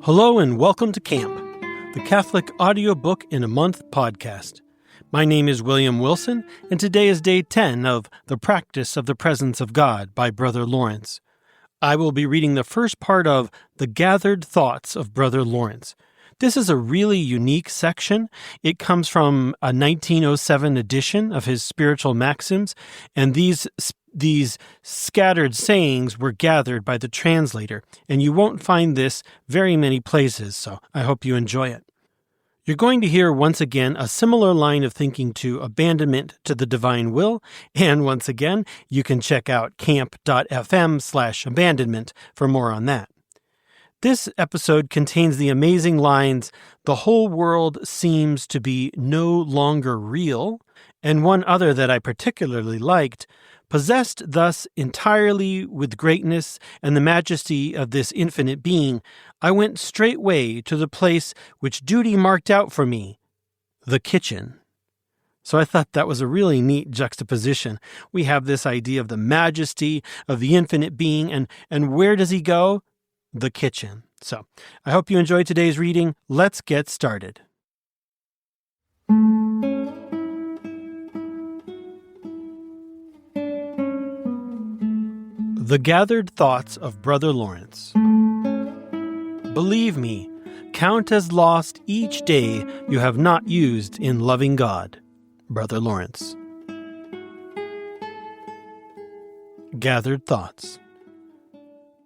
Hello and welcome to Camp, the Catholic audiobook in a month podcast. My name is William Wilson, and today is day 10 of The Practice of the Presence of God by Brother Lawrence. I will be reading the first part of The Gathered Thoughts of Brother Lawrence. This is a really unique section. It comes from a 1907 edition of his Spiritual Maxims, and these scattered sayings were gathered by the translator, and you won't find this very many places, so I hope you enjoy it. You're going to hear once again a similar line of thinking to abandonment to the divine will, and once again, you can check out camp.fm/abandonment for more on that. This episode contains the amazing lines, "The whole world seems to be no longer real," and one other that I particularly liked, "Possessed thus entirely with greatness and the majesty of this infinite being, I went straightway to the place which duty marked out for me, the kitchen." So I thought that was a really neat juxtaposition. We have this idea of the majesty of the infinite being, and where does he go? The kitchen. So I hope you enjoyed today's reading. Let's get started. The Gathered Thoughts of Brother Lawrence. Believe me, count as lost each day you have not used in loving God. Brother Lawrence. Gathered Thoughts.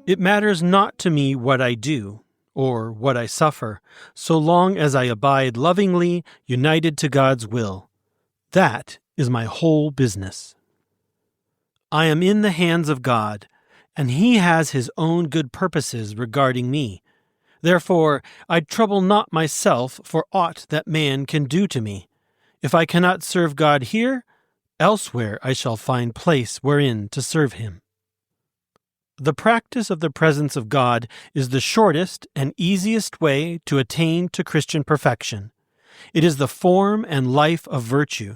It matters not to me what I do, or what I suffer, so long as I abide lovingly united to God's will. That is my whole business. I am in the hands of God, and He has His own good purposes regarding me. Therefore, I trouble not myself for aught that man can do to me. If I cannot serve God here, elsewhere I shall find place wherein to serve Him. The practice of the presence of God is the shortest and easiest way to attain to Christian perfection. It is the form and life of virtue.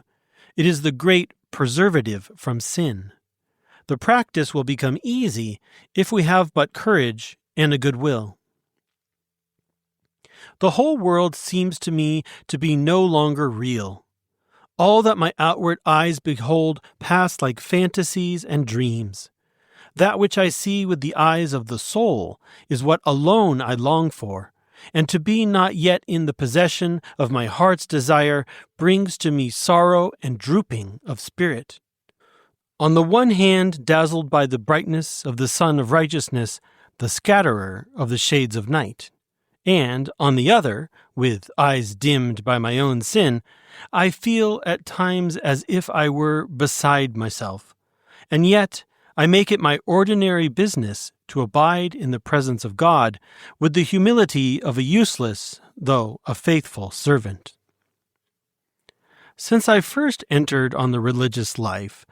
It is the great preservative from sin. The practice will become easy if we have but courage and a good will. The whole world seems to me to be no longer real. All that my outward eyes behold pass like fantasies and dreams. That which I see with the eyes of the soul is what alone I long for, and to be not yet in the possession of my heart's desire brings to me sorrow and drooping of spirit. On the one hand, dazzled by the brightness of the sun of righteousness, the scatterer of the shades of night, and, on the other, with eyes dimmed by my own sin, I feel at times as if I were beside myself, and yet I make it my ordinary business to abide in the presence of God with the humility of a useless, though a faithful servant. Since I first entered on the religious life,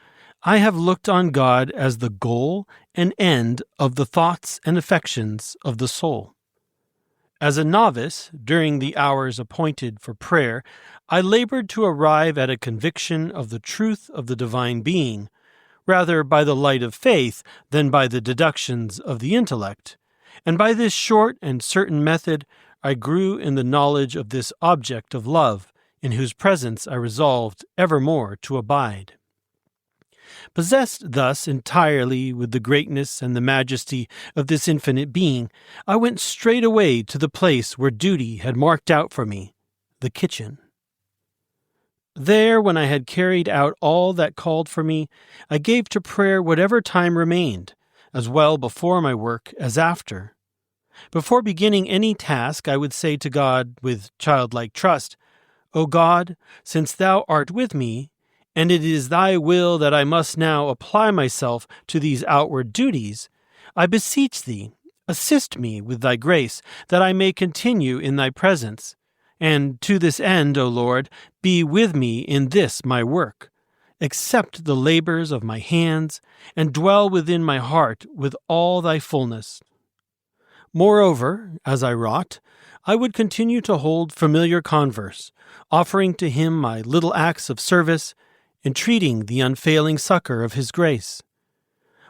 I have looked on God as the goal and end of the thoughts and affections of the soul. As a novice, during the hours appointed for prayer, I labored to arrive at a conviction of the truth of the divine being, rather by the light of faith than by the deductions of the intellect, and by this short and certain method I grew in the knowledge of this object of love, in whose presence I resolved evermore to abide. Possessed thus entirely with the greatness and the majesty of this infinite being, I went straight away to the place where duty had marked out for me, the kitchen. There, when I had carried out all that called for me, I gave to prayer whatever time remained, as well before my work as after. Before beginning any task, I would say to God with childlike trust, "O God, since Thou art with me, and it is Thy will that I must now apply myself to these outward duties, I beseech Thee, assist me with Thy grace, that I may continue in Thy presence. And to this end, O Lord, be with me in this my work. Accept the labors of my hands, and dwell within my heart with all Thy fullness." Moreover, as I wrought, I would continue to hold familiar converse, offering to Him my little acts of service, entreating the unfailing succor of His grace.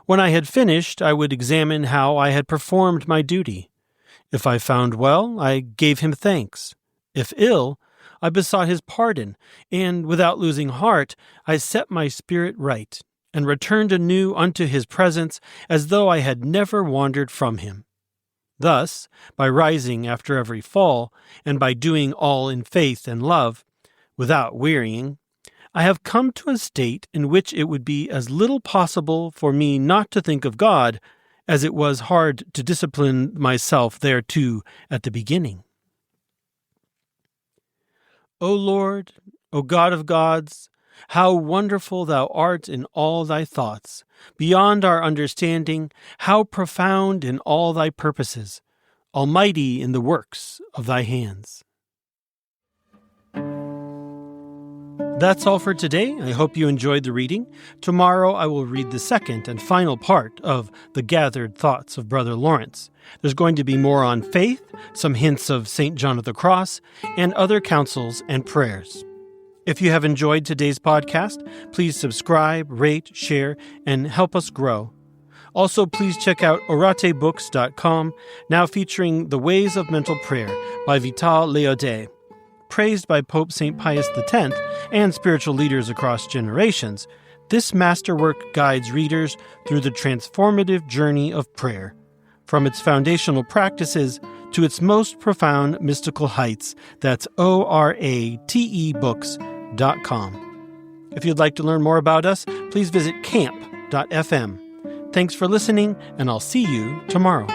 When I had finished, I would examine how I had performed my duty. If I found well, I gave him thanks. If ill, I besought his pardon, and without losing heart, I set my spirit right, and returned anew unto his presence, as though I had never wandered from him. Thus, by rising after every fall, and by doing all in faith and love, without wearying, I have come to a state in which it would be as little possible for me not to think of God as it was hard to discipline myself thereto at the beginning. O Lord, O God of gods, how wonderful thou art in all thy thoughts, beyond our understanding, how profound in all thy purposes, almighty in the works of thy hands. That's all for today. I hope you enjoyed the reading. Tomorrow I will read the second and final part of the Gathered Thoughts of Brother Lawrence. There's going to be more on faith, some hints of St. John of the Cross, and other counsels and prayers. If you have enjoyed today's podcast, please subscribe, rate, share, and help us grow. Also, please check out oratebooks.com, now featuring The Ways of Mental Prayer by Vital Léodet. Praised by Pope St. Pius X and spiritual leaders across generations, this masterwork guides readers through the transformative journey of prayer, from its foundational practices to its most profound mystical heights. That's oratebooks.com. If you'd like to learn more about us, please visit camp.fm. Thanks for listening, and I'll see you tomorrow.